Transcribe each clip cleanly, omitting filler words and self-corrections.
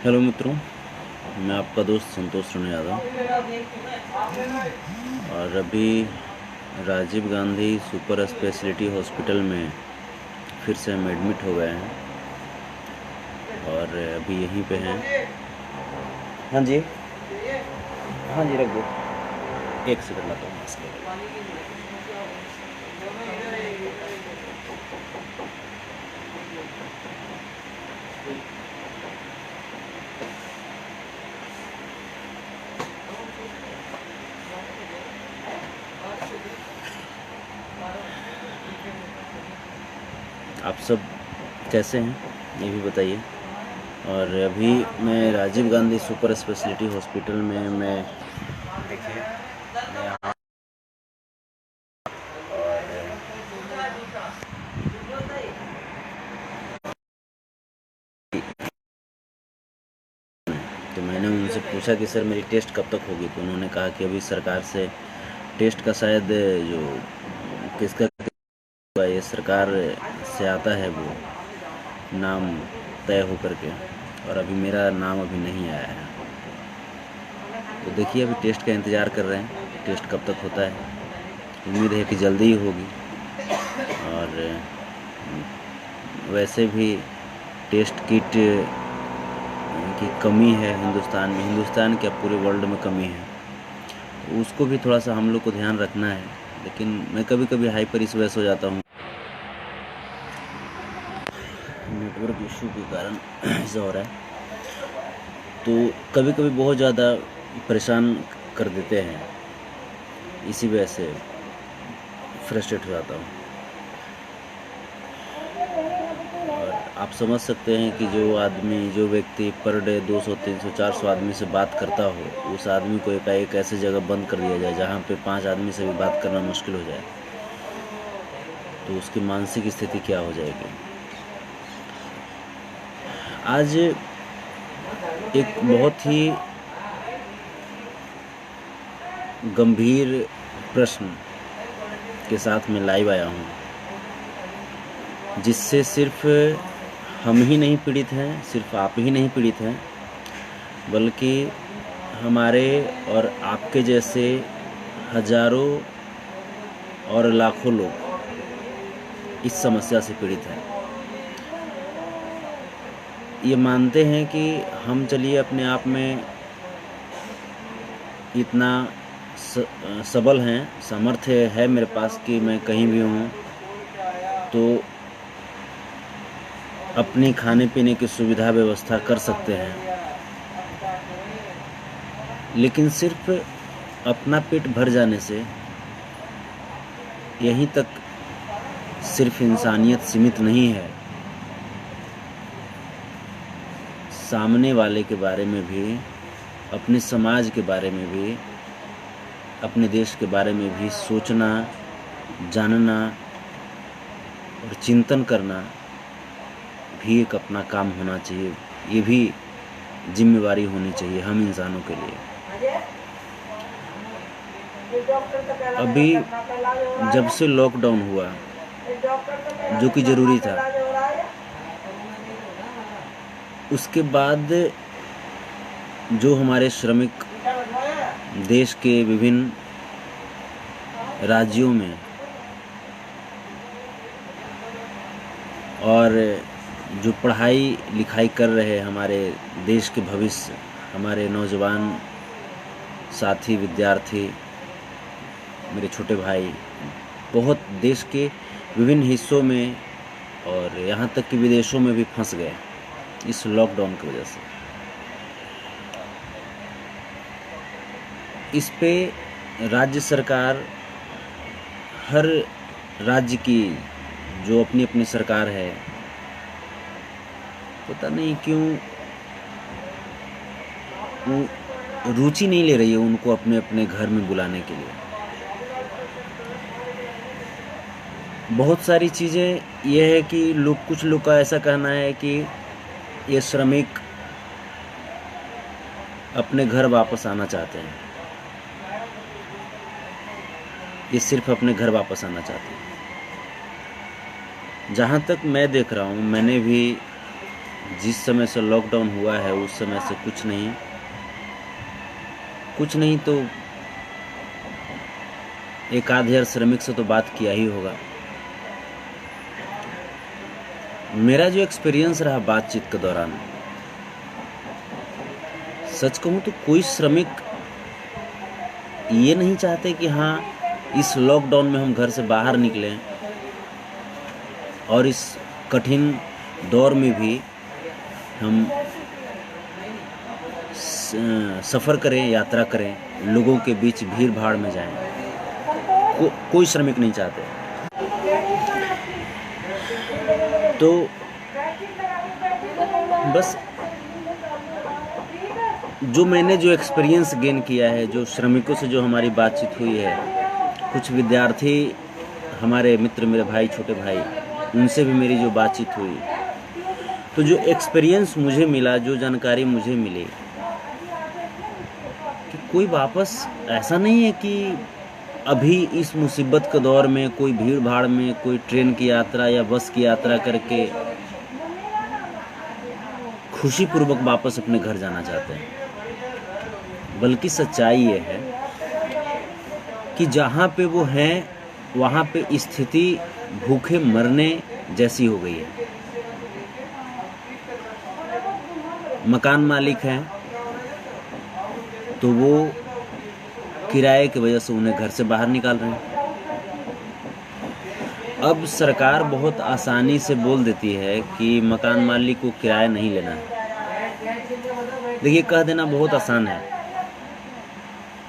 Hello मित्रों, मैं आपका दोस्त संतोष रण यादव और अभी Rajiv Gandhi super speciality hospital में फिर से हम एडमिट हो गए हैं और अभी यहीं पे हैं। हाँ जी, हाँ जी, रख दो, एक सेकंड लाता हूँ मास्क। आप सब कैसे हैं ये भी बताइए। और अभी मैं Rajiv Gandhi super speciality hospital में मैं देखिए मैं यहाँ तो मैंने उनसे पूछा कि सर मेरी टेस्ट कब तक होगी, तो उन्होंने कहा कि अभी सरकार से टेस्ट का शायद जो किसका ये सरकार से आता है वो नाम तय हो करके, और अभी मेरा नाम अभी नहीं आया है। तो देखिए अभी टेस्ट का इंतज़ार कर रहे हैं, टेस्ट कब तक होता है। उम्मीद है कि जल्दी ही होगी। और वैसे भी टेस्ट किट की कमी है हिंदुस्तान में, हिंदुस्तान क्या पूरे वर्ल्ड में कमी है, तो उसको भी थोड़ा सा हम लोग को ध्यान रखना है। लेकिन मैं कभी कभी हाइपर इस वजह से हो जाता हूँ, नेटवर्क इशू के कारण ऐसा हो रहा है, तो कभी कभी बहुत ज़्यादा परेशान कर देते हैं, इसी वजह से फ्रस्ट्रेट हो जाता हूँ। और आप समझ सकते हैं कि जो व्यक्ति पर डे 200, 300, 400 आदमी से बात करता हो, उस आदमी को एकाएक ऐसे जगह बंद कर दिया जाए जहाँ पे 5 आदमी से भी बात करना मुश्किल हो जाए, तो उसकी मानसिक स्थिति क्या हो जाएगी। आज एक बहुत ही गंभीर प्रश्न के साथ मैं लाइव आया हूँ, जिससे सिर्फ हम ही नहीं पीड़ित हैं, सिर्फ आप ही नहीं पीड़ित हैं, बल्कि हमारे और आपके जैसे हजारों और लाखों लोग इस समस्या से पीड़ित हैं। ये मानते हैं कि हम चलिए अपने आप में इतना सबल हैं, सामर्थ्य है मेरे पास कि मैं कहीं भी हूँ तो अपनी खाने पीने की सुविधा व्यवस्था कर सकते हैं, लेकिन सिर्फ अपना पेट भर जाने से यहीं तक सिर्फ इंसानियत सीमित नहीं है। सामने वाले के बारे में भी, अपने समाज के बारे में भी, अपने देश के बारे में भी सोचना, जानना और चिंतन करना भी एक अपना काम होना चाहिए। ये भी जिम्मेवारी होनी चाहिए हम इंसानों के लिए। अभी जब से लॉकडाउन हुआ, जो कि ज़रूरी था, उसके बाद जो हमारे श्रमिक देश के विभिन्न राज्यों में और जो पढ़ाई लिखाई कर रहे हमारे देश के भविष्य, हमारे नौजवान साथी, विद्यार्थी, मेरे छोटे भाई, बहुत देश के विभिन्न हिस्सों में और यहाँ तक कि विदेशों में भी फंस गए इस लॉकडाउन की वजह से। इस पे राज्य सरकार, हर राज्य की जो अपनी अपनी सरकार है, पता नहीं क्यों वो रुचि नहीं ले रही है उनको अपने अपने घर में बुलाने के लिए। बहुत सारी चीज़ें ये है कि कुछ लोग का ऐसा कहना है कि ये श्रमिक अपने घर वापस आना चाहते हैं, ये सिर्फ अपने घर वापस आना चाहते हैं। जहाँ तक मैं देख रहा हूँ, मैंने भी जिस समय से लॉकडाउन हुआ है उस समय से कुछ नहीं तो एक आध हजार श्रमिक से तो बात किया ही होगा। मेरा जो एक्सपीरियंस रहा बातचीत के दौरान, सच कहूँ तो कोई श्रमिक ये नहीं चाहते कि हाँ इस लॉकडाउन में हम घर से बाहर निकलें और इस कठिन दौर में भी हम सफ़र करें, यात्रा करें, लोगों के बीच भीड़ भाड़ में जाएं। कोई श्रमिक नहीं चाहते। तो बस जो मैंने जो एक्सपीरियंस गेन किया है, जो श्रमिकों से जो हमारी बातचीत हुई है, कुछ विद्यार्थी हमारे मित्र, मेरे भाई, छोटे भाई, उनसे भी मेरी जो बातचीत हुई, तो जो एक्सपीरियंस मुझे मिला, जो जानकारी मुझे मिली कि कोई वापस ऐसा नहीं है कि अभी इस मुसीबत के दौर में कोई भीड़ भाड़ में कोई ट्रेन की यात्रा या बस की यात्रा करके खुशीपूर्वक वापस अपने घर जाना चाहते हैं। बल्कि सच्चाई ये है कि जहाँ पे वो हैं वहाँ पे स्थिति भूखे मरने जैसी हो गई है। मकान मालिक हैं तो वो किराए की वजह से उन्हें घर से बाहर निकाल रहे हैं। अब सरकार बहुत आसानी से बोल देती है कि मकान मालिक को किराया नहीं लेना है। देखिए, कह देना बहुत आसान है।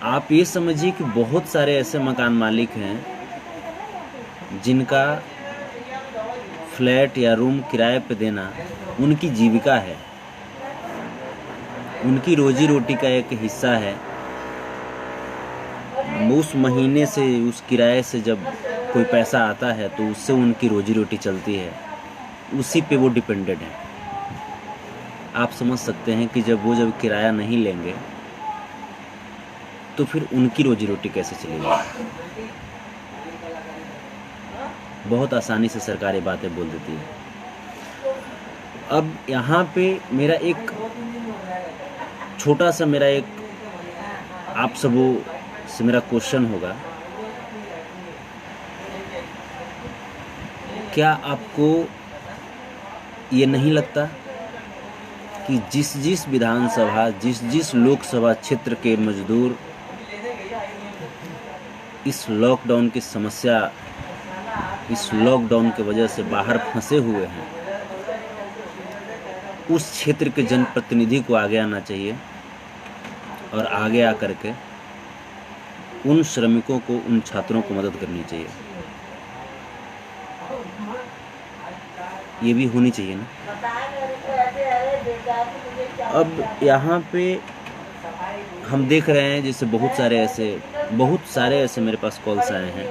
आप ये समझिए कि बहुत सारे ऐसे मकान मालिक हैं जिनका फ्लैट या रूम किराए पे देना उनकी जीविका है, उनकी रोजी रोटी का एक हिस्सा है। उस महीने से, उस किराए से जब कोई पैसा आता है तो उससे उनकी रोजी रोटी चलती है, उसी पे वो डिपेंडेंट है। आप समझ सकते हैं कि जब किराया नहीं लेंगे तो फिर उनकी रोजी रोटी कैसे चलेगी। बहुत आसानी से सरकार ये बातें बोल देती है। अब यहाँ पे मेरा एक छोटा सा आप सबों से मेरा क्वेश्चन होगा, क्या आपको ये नहीं लगता कि जिस विधानसभा, जिस लोकसभा क्षेत्र के मजदूर इस लॉकडाउन की समस्या, इस लॉकडाउन की वजह से बाहर फंसे हुए हैं, उस क्षेत्र के जनप्रतिनिधि को आगे आना चाहिए और आगे आकर के उन श्रमिकों को, उन छात्रों को मदद करनी चाहिए। ये भी होनी चाहिए ना। अब यहाँ पे हम देख रहे हैं जैसे बहुत सारे ऐसे मेरे पास कॉल्स आए हैं।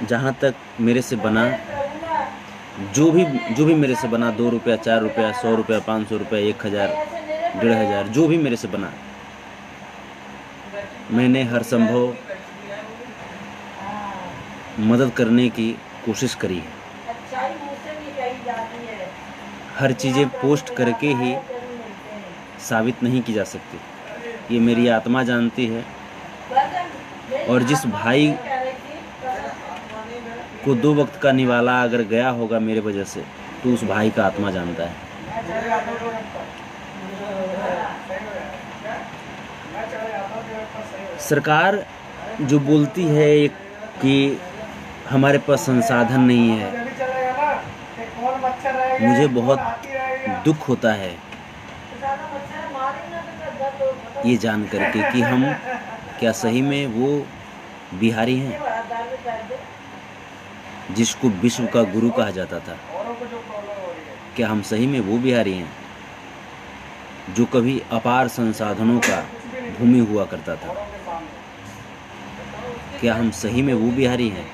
जहाँ तक मेरे से बना, जो भी मेरे से बना, 2 रुपया, 4 रुपया, 100 रुपया, 500 रुपया, 1000, 1500, जो भी मेरे से बना, मैंने हर संभव मदद करने की कोशिश करी है। हर चीज़ें पोस्ट करके ही साबित नहीं की जा सकती, ये मेरी आत्मा जानती है। और जिस भाई को 2 वक्त का निवाला अगर गया होगा मेरे वजह से, तो उस भाई का आत्मा जानता है। सरकार जो बोलती है कि हमारे पास संसाधन नहीं है, मुझे बहुत दुख होता है ये जान करके कि हम क्या सही में वो बिहारी हैं जिसको विश्व का गुरु कहा जाता था। क्या हम सही में वो बिहारी हैं जो कभी अपार संसाधनों का भूमि हुआ करता था? क्या हम सही में वो बिहारी हैं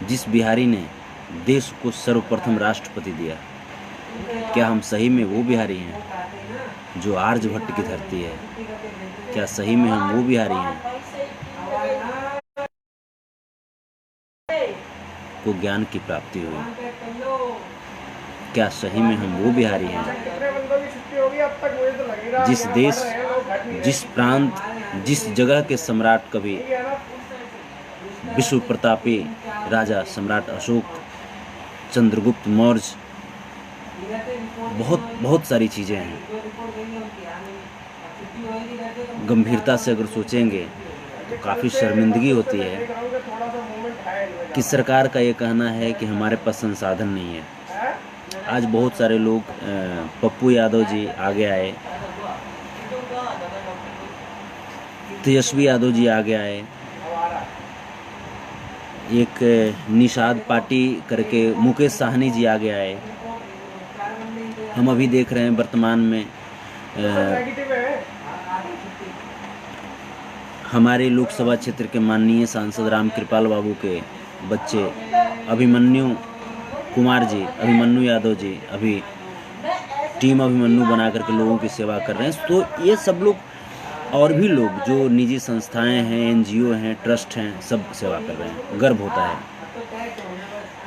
जिस बिहारी ने देश को सर्वप्रथम राष्ट्रपति दिया? क्या हम सही में वो बिहारी हैं जो आर्यभट्ट की धरती है? क्या सही में हम वो बिहारी हैं को ज्ञान की प्राप्ति हुई। क्या सही में हम वो बिहारी हैं? जिस देश, जिस प्रांत, जिस जगह के सम्राट कभी विश्व प्रतापी राजा सम्राट अशोक, चंद्रगुप्त मौर्य, बहुत बहुत सारी चीज़ें हैं। गंभीरता से अगर सोचेंगे तो काफ़ी शर्मिंदगी होती है कि सरकार का ये कहना है कि हमारे पास संसाधन नहीं है। आज बहुत सारे लोग, पप्पू यादव जी आगे आए, तेजस्वी यादव जी आगे आए, एक निषाद पार्टी करके मुकेश साहनी जी आगे आए। हम अभी देख रहे हैं वर्तमान में हमारे लोकसभा क्षेत्र के माननीय सांसद राम कृपाल बाबू के बच्चे अभिमन्यु कुमार जी, अभिमन्यु यादव जी अभी टीम अभिमन्यु बना करके लोगों की सेवा कर रहे हैं। तो ये सब लोग और भी लोग जो निजी संस्थाएं हैं, एनजीओ हैं, ट्रस्ट हैं, सब सेवा कर रहे हैं। गर्व होता है।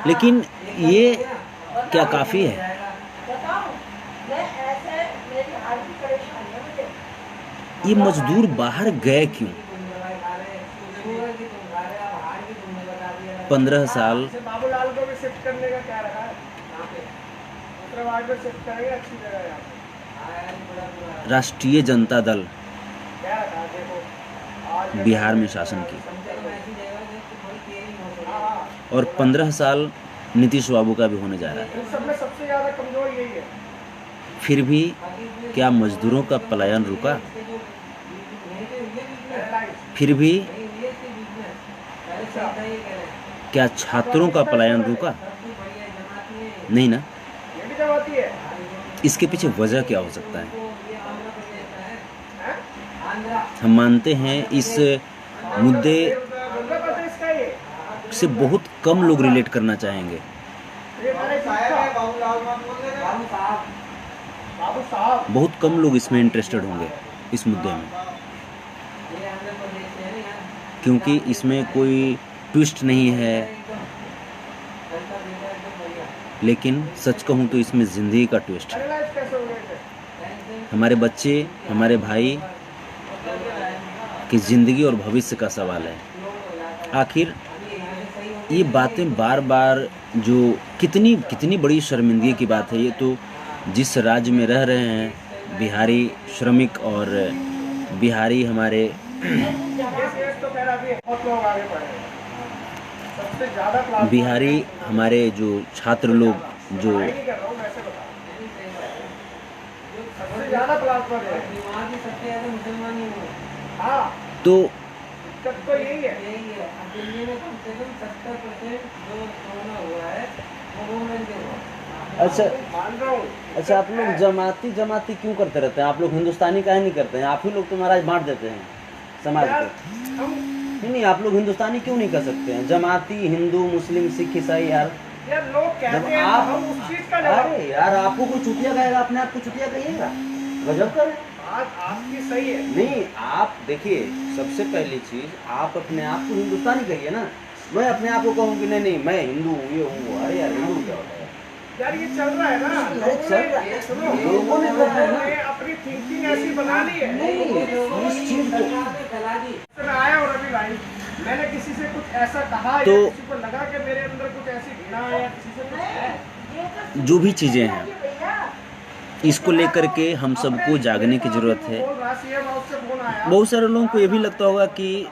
लेकिन ये क्या काफ़ी है? ये मजदूर बाहर गए क्यों? 15 साल बाबूलाल को भी शिफ्ट करने का क्या रखा है? शिफ्ट करेंगे, अच्छी जगह है। राष्ट्रीय जनता दल बिहार में शासन की और 15 साल नीतीश बाबू का भी होने जा रहा है। सबसे ज्यादा कमजोर यही है। फिर भी क्या मजदूरों का पलायन रुका? फिर भी क्या छात्रों का पलायन रुका? नहीं ना। इसके पीछे वजह क्या हो सकता है? हम मानते हैं इस मुद्दे से बहुत कम लोग रिलेट करना चाहेंगे। बहुत कम लोग इसमें इंटरेस्टेड होंगे, इस मुद्दे में, क्योंकि इसमें कोई ट्विस्ट नहीं है। लेकिन सच कहूँ तो इसमें ज़िंदगी का ट्विस्ट है। हमारे बच्चे, हमारे भाई की ज़िंदगी और भविष्य का सवाल है। आखिर ये बातें बार बार, जो कितनी बड़ी शर्मिंदगी की बात है। ये तो जिस राज्य में रह रहे हैं बिहारी श्रमिक और बिहारी हमारे बिहारी हमारे जो छात्र लोग जो तो यही है। दिल्ली में कम से कम 70% जो कोरोना हुआ है वो वुमेन के हुआ। अच्छा, आप लोग जमाती क्यों करते रहते हैं? आप लोग हिंदुस्तानी काहे नहीं करते हैं? आप ही लोग तो महाराज बांट देते हैं समाज को। नहीं, आप लोग हिंदुस्तानी क्यों नहीं कर सकते हैं? जमाती, हिंदू, मुस्लिम, सिख, ईसाई, यार लोग कहते हैं आप, हम उस चीज का अरे यार आपको कोई चुतिया कहेगा, अपने आप को चुतिया कहिएगा? गजब कर। बात आपकी सही है। नहीं, आप देखिए, सबसे पहली चीज आप अपने आप को हिंदुस्तानी कहिए ना। मैं अपने आप को कहूँ कि नहीं मैं हिंदू हूँ, ये हूँ। अरे यार हिंदू क्या होता है यार? ये चल रहा है ना, लोगों ने अपनी थिंकिंग ऐसी बना ली है। इस चीज को मैं आया और अभी भाई मैंने किसी से कुछ ऐसा कहा तो या किसी को लगा कि मेरे अंदर कुछ ऐसी घृणा है या किसी से कुछ है, जो भी चीजें हैं, इसको लेकर के हम सबको जागने की जरूरत है। बहुत सारे लोगों को ये भी लगता होगा कि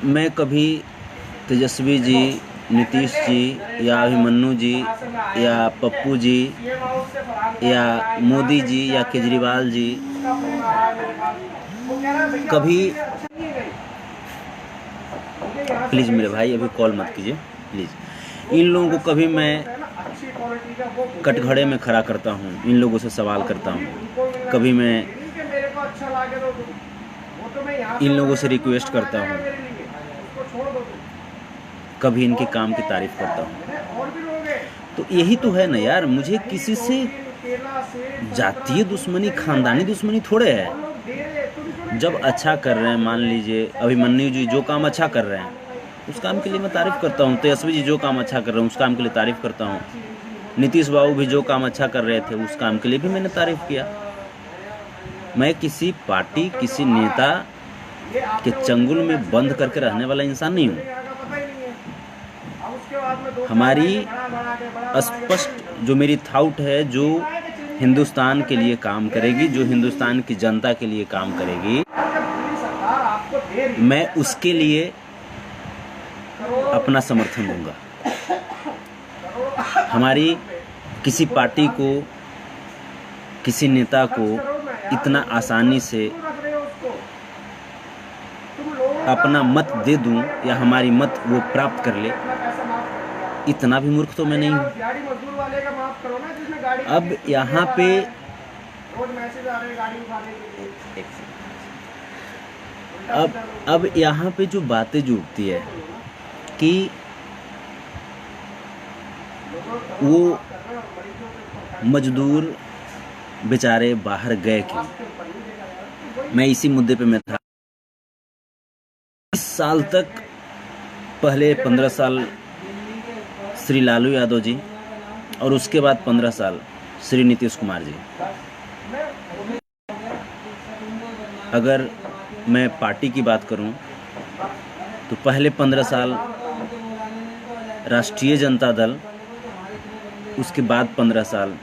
मैं कभी तेजस्वी जी, नीतीश जी या अभिमन्यु जी या पप्पू जी या मोदी जी या केजरीवाल जी कभी, प्लीज़ मेरे भाई अभी कॉल मत कीजिए प्लीज़, इन लोगों को कभी मैं कटघरे में खड़ा करता हूँ, इन लोगों से सवाल करता हूँ, कभी मैं इन लोगों से रिक्वेस्ट करता हूँ, कभी इनके काम की तारीफ करता हूँ। तो यही तो है ना यार, मुझे किसी से जातीय दुश्मनी, खानदानी दुश्मनी थोड़े है। जब अच्छा कर रहे हैं, मान लीजिए अभिमन्यु जी जो काम अच्छा कर रहे हैं उस काम के लिए मैं तारीफ़ करता हूँ। तेजस्वी जी जो काम अच्छा कर रहे हैं उस काम के लिए तारीफ़ करता हूँ। नीतीश बाबू भी जो काम अच्छा कर रहे थे उस काम के लिए भी मैंने तारीफ़ किया। मैं किसी पार्टी, किसी नेता के चंगुल में बंद करके रहने वाला इंसान नहीं हूँ। हमारी स्पष्ट जो मेरी थॉट है, जो हिंदुस्तान के लिए काम करेगी, जो हिंदुस्तान की जनता के लिए काम करेगी, मैं उसके लिए अपना समर्थन दूंगा। हमारी किसी पार्टी को, किसी नेता को इतना आसानी से अपना मत दे दूं या हमारी मत वो प्राप्त कर ले, इतना भी मूर्ख तो मैं नहीं हूँ। अब यहाँ पे जो बातें जो उठती है कि वो मजदूर बेचारे बाहर गए क्यों, मैं इसी मुद्दे पे मैं था। 20 साल तक, पहले 15 साल श्री लालू यादव जी और उसके बाद 15 साल श्री नीतीश कुमार जी। अगर मैं पार्टी की बात करूं तो पहले 15 साल राष्ट्रीय जनता दल, उसके बाद 15 साल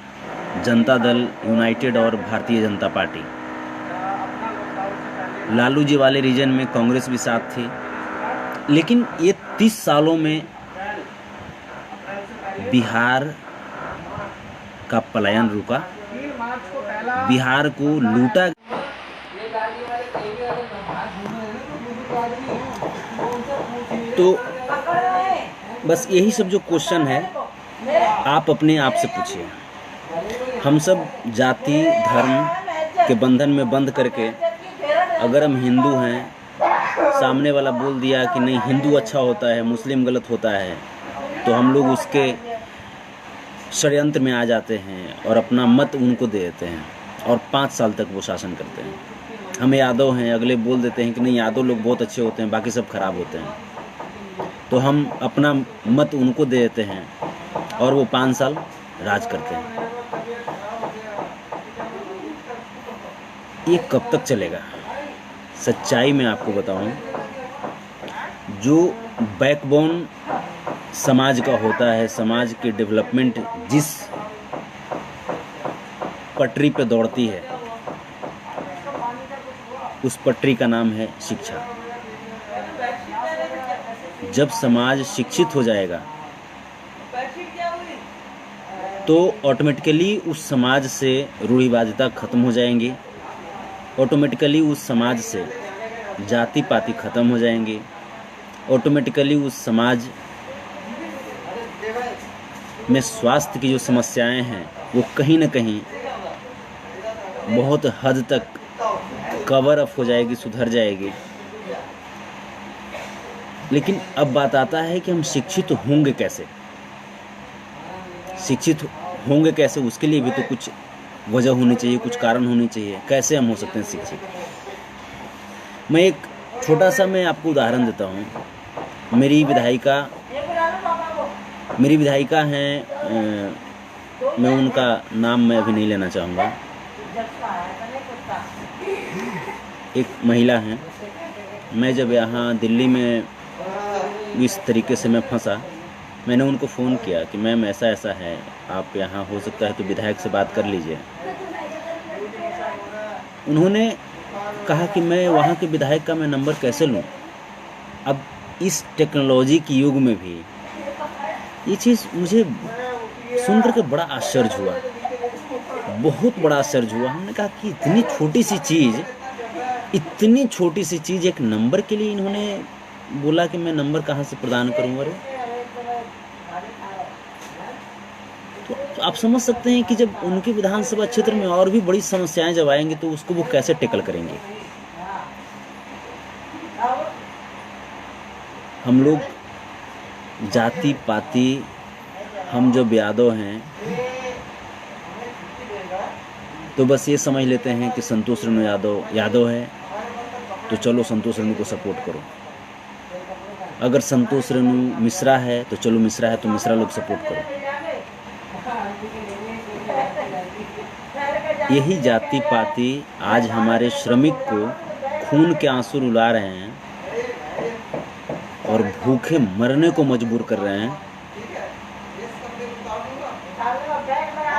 जनता दल यूनाइटेड और भारतीय जनता पार्टी। लालू जी वाले रीजन में कांग्रेस भी साथ थी, लेकिन ये 30 सालों में बिहार का पलायन रुका, बिहार को लूटा। तो बस यही सब जो क्वेश्चन है आप अपने आप से पूछिए। हम सब जाति धर्म के बंधन में बंद करके, अगर हम हिंदू हैं, सामने वाला बोल दिया कि नहीं हिंदू अच्छा होता है, मुस्लिम गलत होता है, तो हम लोग उसके षड्यंत्र में आ जाते हैं और अपना मत उनको दे देते हैं और 5 साल तक वो शासन करते हैं। हम यादव हैं, अगले बोल देते हैं कि नहीं यादव लोग बहुत अच्छे होते हैं, बाकी सब खराब होते हैं, तो हम अपना मत उनको दे देते हैं और वो 5 साल राज करते हैं। ये कब तक चलेगा? सच्चाई में आपको बताऊं, जो बैकबोन समाज का होता है, समाज के डेवलपमेंट जिस पटरी पे दौड़ती है, उस पटरी का नाम है शिक्षा। जब समाज शिक्षित हो जाएगा तो ऑटोमेटिकली उस समाज से रूढ़िवादिता खत्म हो जाएंगी, ऑटोमेटिकली उस समाज से जाति पाति खत्म हो जाएंगे, ऑटोमेटिकली उस समाज में स्वास्थ्य की जो समस्याएं हैं वो कहीं ना कहीं बहुत हद तक कवर अप हो जाएगी, सुधर जाएगी। लेकिन अब बात आता है कि हम शिक्षित होंगे कैसे? शिक्षित होंगे कैसे, उसके लिए भी तो कुछ वजह होनी चाहिए, कुछ कारण होनी चाहिए। कैसे हम हो सकते हैं शिक्षित? मैं एक छोटा सा मैं आपको उदाहरण देता हूँ। मेरी विधायिका हैं, मैं उनका नाम मैं अभी नहीं लेना चाहूँगा, एक महिला हैं। मैं जब यहाँ दिल्ली में इस तरीके से मैं फंसा, मैंने उनको फ़ोन किया कि मैम ऐसा ऐसा है, आप यहाँ हो सकता है तो विधायक से बात कर लीजिए। उन्होंने कहा कि मैं वहाँ के विधायक का मैं नंबर कैसे लूँ? अब इस टेक्नोलॉजी के युग में भी ये चीज़ मुझे सुनकर के बड़ा आश्चर्य हुआ, बहुत बड़ा आश्चर्य हुआ। हमने कहा कि इतनी छोटी सी चीज़ एक नंबर के लिए इन्होंने बोला कि मैं नंबर कहाँ से प्रदान करूँ? अरे तो आप समझ सकते हैं कि जब उनके विधानसभा क्षेत्र में और भी बड़ी समस्याएं जब आएंगी तो उसको वो कैसे टैकल करेंगे। हम लोग जाति पाति, हम जब यादव हैं तो बस ये समझ लेते हैं कि संतोष रेणु यादव है तो चलो संतोष रेणु को सपोर्ट करो। अगर संतोष रेणु मिश्रा है तो चलो मिश्रा है तो मिश्रा लोग सपोर्ट करो। यही जाति पाति आज हमारे श्रमिक को खून के आंसू रुला रहे हैं और भूखे मरने को मजबूर कर रहे हैं।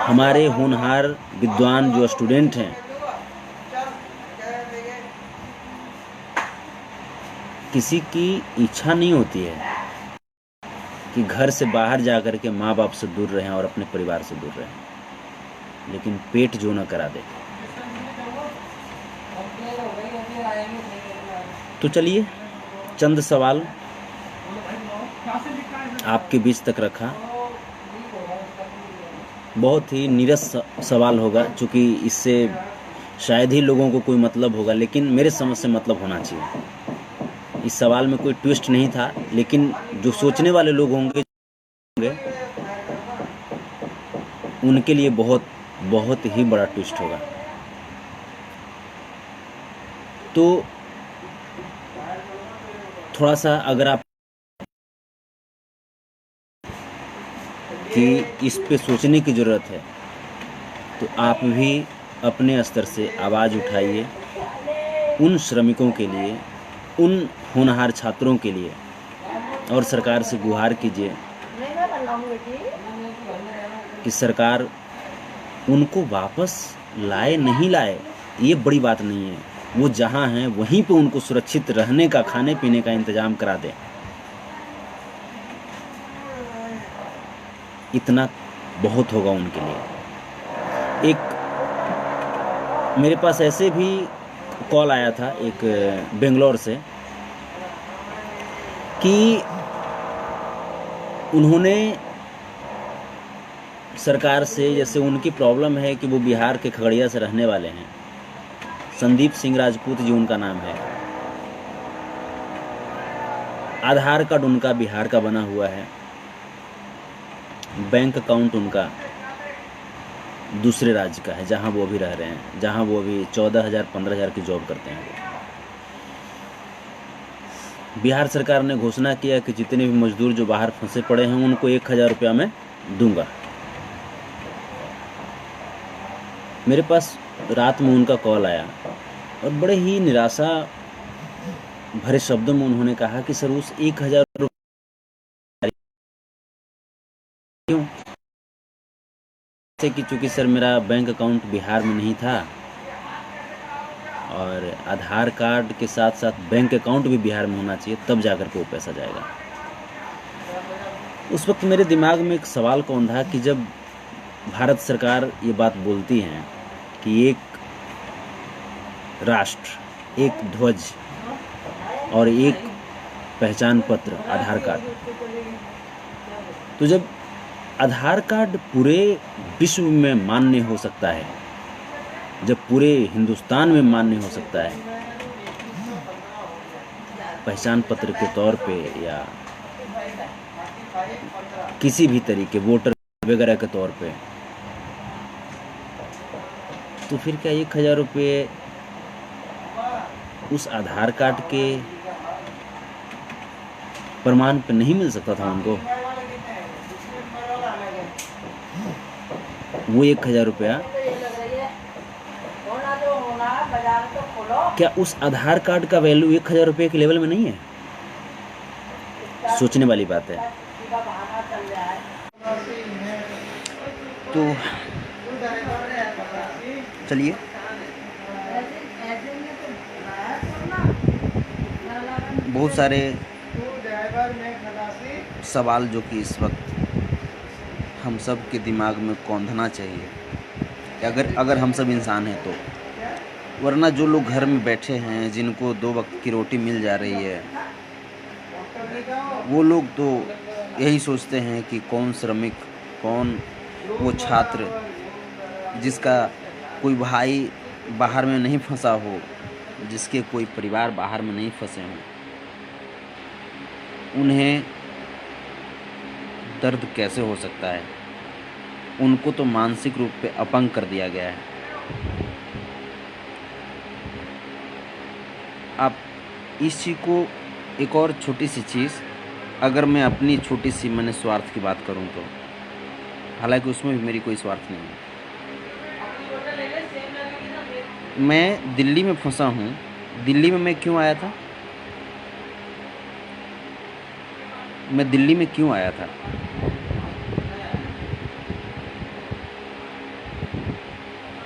हमारे होनहार विद्वान जो स्टूडेंट हैं, किसी की इच्छा नहीं होती है कि घर से बाहर जाकर के माँ बाप से दूर रहें और अपने परिवार से दूर रहें, लेकिन पेट जो न करा दे। तो चलिए चंद सवाल आपके बीच तक रखा। बहुत ही नीरस सवाल होगा, क्योंकि इससे शायद ही लोगों को कोई मतलब होगा, लेकिन मेरे समझ से मतलब होना चाहिए। इस सवाल में कोई ट्विस्ट नहीं था, लेकिन जो सोचने वाले लोग होंगे उनके लिए बहुत बहुत ही बड़ा ट्विस्ट होगा। तो थोड़ा सा अगर आप कि इस पे सोचने की ज़रूरत है, तो आप भी अपने स्तर से आवाज़ उठाइए उन श्रमिकों के लिए, उन होनहार छात्रों के लिए, और सरकार से गुहार कीजिए कि सरकार उनको वापस लाए नहीं लाए, ये बड़ी बात नहीं है। वो जहाँ हैं वहीं पे उनको सुरक्षित रहने का, खाने पीने का इंतज़ाम करा दें। इतना बहुत होगा उनके लिए। एक मेरे पास ऐसे भी कॉल आया था एक बेंगलोर से कि उन्होंने सरकार से, जैसे उनकी प्रॉब्लम है कि वो बिहार के खगड़िया से रहने वाले हैं, संदीप सिंह राजपूत जी उनका नाम है। आधार कार्ड उनका बिहार का बना हुआ है, बैंक अकाउंट उनका दूसरे राज्य का है जहां वो अभी रह रहे हैं, जहां वो अभी 14,000 15,000 की जॉब करते हैं। बिहार सरकार ने घोषणा किया कि जितने भी मजदूर जो बाहर फंसे पड़े हैं उनको 1,000 रुपया मैं दूंगा। मेरे पास रात में उनका कॉल आया और बड़े ही निराशा भरे शब्दों में उन्होंने कहा कि सर उस 1,000 क्यों? कि चूँकि सर मेरा बैंक अकाउंट बिहार में नहीं था और आधार कार्ड के साथ साथ बैंक अकाउंट भी बिहार में होना चाहिए, तब जाकर के वो पैसा जाएगा। उस वक्त मेरे दिमाग में एक सवाल कौन था कि जब भारत सरकार ये बात बोलती है कि एक राष्ट्र, एक ध्वज और एक पहचान पत्र आधार कार्ड, तो जब आधार कार्ड पूरे विश्व में मान्य हो सकता है, जब पूरे हिंदुस्तान में मान्य हो सकता है पहचान पत्र के तौर पे या किसी भी तरीके वोटर वगैरह के तौर पे, तो फिर क्या 1,000 रुपये उस आधार कार्ड के प्रमाण पे नहीं मिल सकता था उनको? वो 1,000 रुपया क्या उस आधार कार्ड का वैल्यू 1,000 रुपये के लेवल में नहीं है? सोचने वाली बात है। तो चलिए बहुत सारे सवाल जो कि इस वक्त हम सब के दिमाग में कौंधना चाहिए, अगर हम सब इंसान हैं तो। वरना जो लोग घर में बैठे हैं, जिनको 2 वक्त की रोटी मिल जा रही है, वो लोग तो यही सोचते हैं कि कौन श्रमिक, कौन वो छात्र जिसका कोई भाई बाहर में नहीं फंसा हो, जिसके कोई परिवार बाहर में नहीं फंसे हों, उन्हें दर्द कैसे हो सकता है? उनको तो मानसिक रूप पे अपंग कर दिया गया है। आप इस चीज़ को, एक और छोटी सी चीज़ अगर मैं अपनी छोटी सी मैंने स्वार्थ की बात करूं तो, हालांकि उसमें भी मेरी कोई स्वार्थ नहीं है। मैं दिल्ली में फंसा हूँ। दिल्ली में मैं क्यों आया था? मैं दिल्ली में क्यों आया था?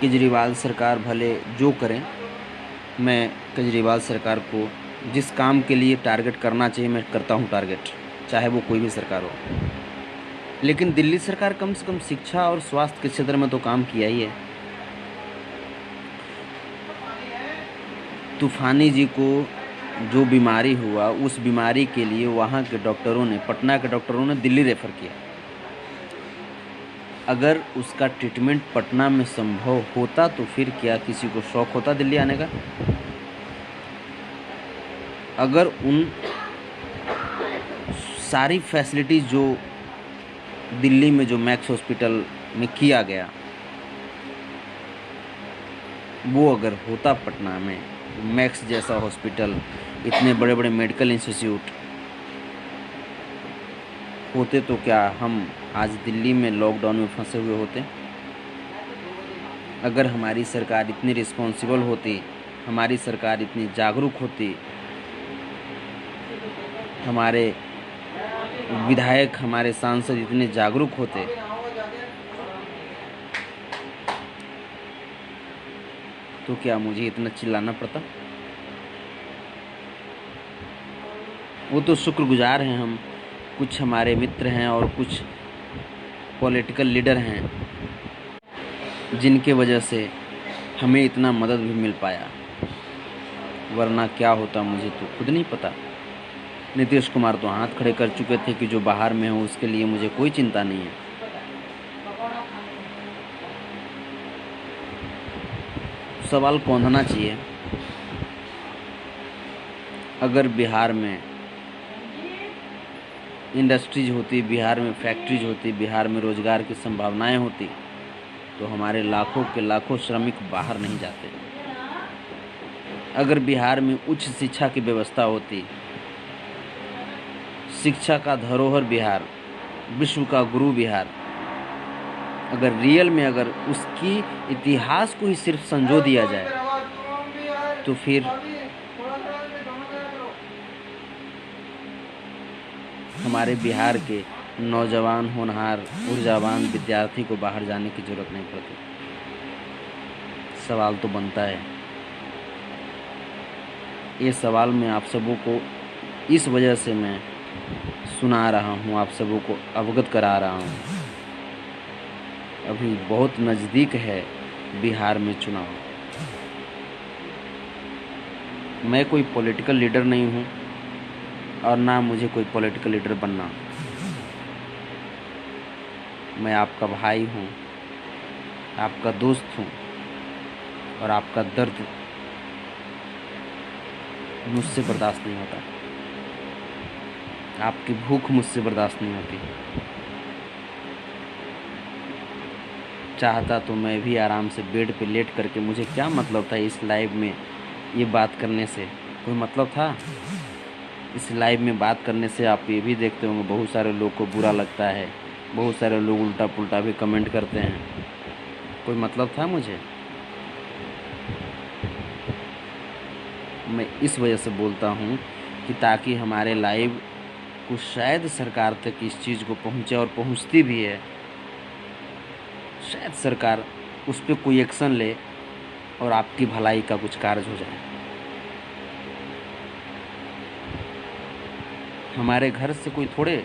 केजरीवाल सरकार भले जो करें, मैं केजरीवाल सरकार को जिस काम के लिए टारगेट करना चाहिए मैं करता हूँ टारगेट, चाहे वो कोई भी सरकार हो। लेकिन दिल्ली सरकार कम से कम शिक्षा और स्वास्थ्य के क्षेत्र में तो काम किया ही है। तूफानी जी को जो बीमारी हुआ, उस बीमारी के लिए वहाँ के डॉक्टरों ने, पटना के डॉक्टरों ने दिल्ली रेफ़र किया। अगर उसका ट्रीटमेंट पटना में संभव होता तो फिर क्या किसी को शौक होता दिल्ली आने का? अगर उन सारी फैसिलिटीज़ जो दिल्ली में जो मैक्स हॉस्पिटल में किया गया वो अगर होता पटना में, मैक्स जैसा हॉस्पिटल, इतने बड़े बड़े मेडिकल इंस्टीट्यूट होते तो क्या हम आज दिल्ली में लॉकडाउन में फंसे हुए होते? अगर हमारी सरकार इतनी रिस्पॉन्सिबल होती, हमारी सरकार इतनी जागरूक होती, हमारे विधायक, हमारे सांसद इतने जागरूक होते, तो क्या मुझे इतना चिल्लाना पड़ता? वो तो शुक्रगुजार हैं हम, कुछ हमारे मित्र हैं और कुछ पॉलिटिकल लीडर हैं जिनके वजह से हमें इतना मदद भी मिल पाया, वरना क्या होता मुझे तो खुद नहीं पता। नीतीश कुमार तो हाथ खड़े कर चुके थे कि जो बाहर में हो उसके लिए मुझे कोई चिंता नहीं है। सवाल कौंधना चाहिए। अगर बिहार में इंडस्ट्रीज होती, बिहार में फैक्ट्रीज होती, बिहार में रोजगार की संभावनाएं होती तो हमारे लाखों के लाखों श्रमिक बाहर नहीं जाते। अगर बिहार में उच्च शिक्षा की व्यवस्था होती, शिक्षा का धरोहर बिहार, विश्व का गुरु बिहार, अगर रियल में अगर उसकी इतिहास को ही सिर्फ संजो दिया जाए तो फिर हमारे बिहार के नौजवान, होनहार, ऊर्जावान विद्यार्थी को बाहर जाने की जरूरत नहीं पड़ती। सवाल तो बनता है। ये सवाल मैं आप सबों को इस वजह से मैं सुना रहा हूँ, आप सबों को अवगत करा रहा हूँ। अभी बहुत नज़दीक है बिहार में चुनाव। मैं कोई पॉलिटिकल लीडर नहीं हूँ और ना मुझे कोई पॉलिटिकल लीडर बनना। मैं आपका भाई हूँ, आपका दोस्त हूँ और आपका दर्द मुझसे बर्दाश्त नहीं होता, आपकी भूख मुझसे बर्दाश्त नहीं होती। चाहता तो मैं भी आराम से बेड पे लेट करके, मुझे क्या मतलब था इस लाइव में ये बात करने से? कोई मतलब था इस लाइव में बात करने से? आप ये भी देखते होंगे बहुत सारे लोग को बुरा लगता है, बहुत सारे लोग उल्टा पुल्टा भी कमेंट करते हैं। कोई मतलब था मुझे? मैं इस वजह से बोलता हूँ कि ताकि हमारे लाइव को शायद सरकार तक इस चीज़ को पहुँचे, और पहुँचती भी है, शायद सरकार उस पर कोई एक्शन ले और आपकी भलाई का कुछ कार्य हो जाए। हमारे घर से कोई थोड़े,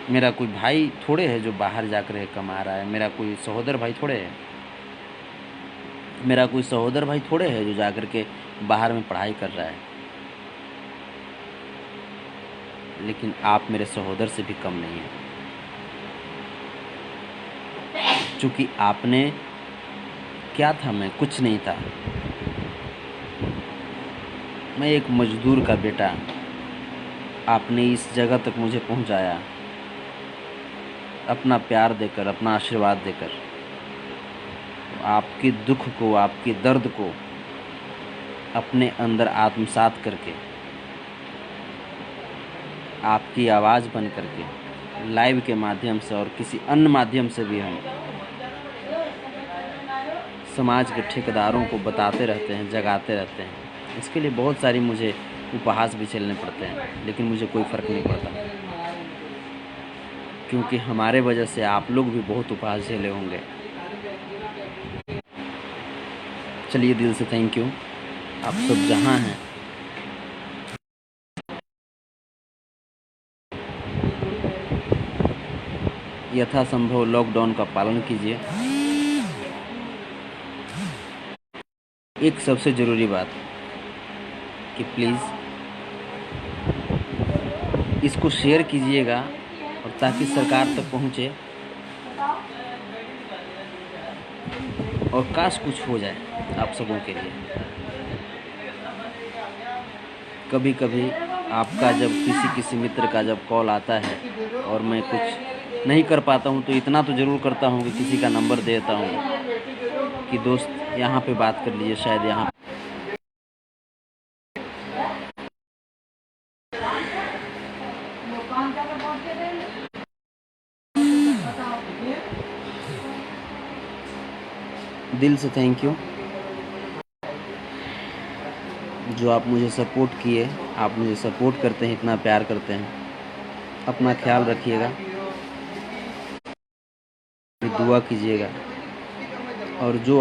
मेरा कोई भाई थोड़े है जो बाहर जाकर कमा रहा है, मेरा कोई सहोदर भाई थोड़े है, मेरा कोई सहोदर भाई थोड़े है जो जाकर के बाहर में पढ़ाई कर रहा है। लेकिन आप मेरे सहोदर से भी कम नहीं हैं, क्योंकि आपने क्या था, मैं कुछ नहीं था। मैं एक मजदूर का बेटा, आपने इस जगह तक मुझे पहुंचाया अपना प्यार देकर, अपना आशीर्वाद देकर। तो आपके दुख को, आपके दर्द को अपने अंदर आत्मसात करके आपकी आवाज़ बन करके लाइव के माध्यम से और किसी अन्य माध्यम से भी हम समाज के ठेकेदारों को बताते रहते हैं, जगाते रहते हैं। इसके लिए बहुत सारी मुझे उपहास भी झेलने पड़ते हैं, लेकिन मुझे कोई फ़र्क नहीं पड़ता, क्योंकि हमारे वजह से आप लोग भी बहुत उपहास झेले होंगे। चलिए, दिल से थैंक यू। आप सब जहाँ हैं यथासंभव लॉकडाउन का पालन कीजिए। एक सबसे ज़रूरी बात कि प्लीज़ इसको शेयर कीजिएगा, और ताकि सरकार तक पहुँचे और काश कुछ हो जाए आप सबों के लिए। कभी कभी आपका जब किसी मित्र का जब कॉल आता है और मैं कुछ नहीं कर पाता हूँ, तो इतना तो ज़रूर करता हूँ कि किसी का नंबर देता हूँ कि दोस्त यहाँ पे बात कर लीजिए, शायद यहाँ दिल से थैंक यू जो आप मुझे सपोर्ट किए। आप मुझे सपोर्ट करते हैं, इतना प्यार करते हैं। अपना ख्याल रखिएगा, दुआ कीजिएगा, और जो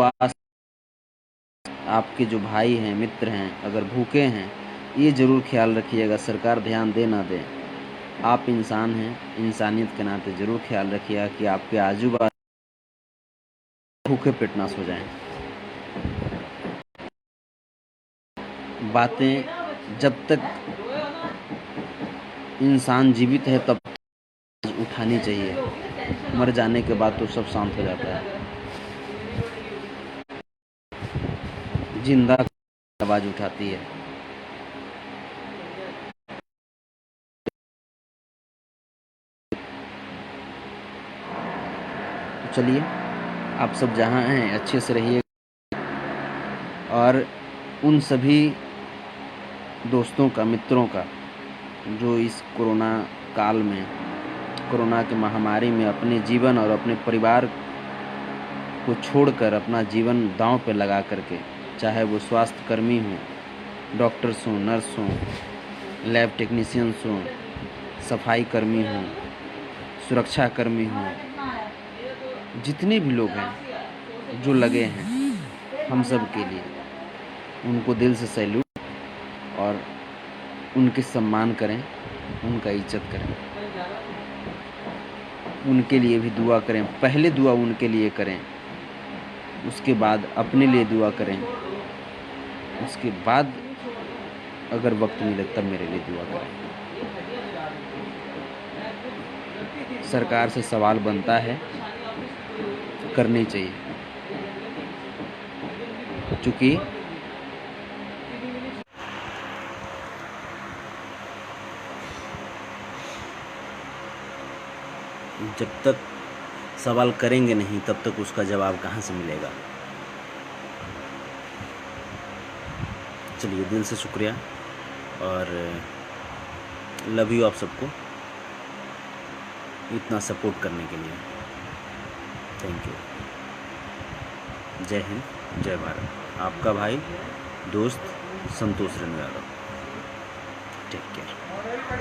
आपके जो भाई हैं, मित्र हैं, अगर भूखे हैं, ये ज़रूर ख्याल रखिएगा। सरकार ध्यान दे ना दे, आप इंसान हैं, इंसानियत के नाते ज़रूर ख्याल रखिएगा कि आपके आजू बाजू भूखे पेट ना सो जाएं। बातें जब तक इंसान जीवित है तब उठानी चाहिए, मर जाने के बाद तो सब शांत हो जाता है। जिंदा आवाज उठाती है। चलिए, आप सब जहाँ हैं अच्छे से रहिए, और उन सभी दोस्तों का, मित्रों का जो इस कोरोना काल में, कोरोना की महामारी में अपने जीवन और अपने परिवार को छोड़कर अपना जीवन दांव पे लगा करके, चाहे वो स्वास्थ्य कर्मी हों, डॉक्टर्स हों, नर्स हों, लैब टेक्नीशियंस हों, सफाई कर्मी हों, सुरक्षा कर्मी हों, जितने भी लोग हैं जो लगे हैं हम सब के लिए, उनको दिल से सैल्यूट, और उनके सम्मान करें, उनका इज्जत करें, उनके लिए भी दुआ करें। पहले दुआ उनके लिए करें, उसके बाद अपने लिए दुआ करें, उसके बाद अगर वक्त मिले तब मेरे लिए दुआ करें। सरकार से सवाल बनता है, करनी चाहिए, क्योंकि जब तक सवाल करेंगे नहीं तब तक उसका जवाब कहाँ से मिलेगा। चलिए, दिल से शुक्रिया और लव यू आप सबको इतना सपोर्ट करने के लिए। Thank you. जय हिंद, जय भारत। आपका भाई दोस्त संतोष रेणु यादव। Take care.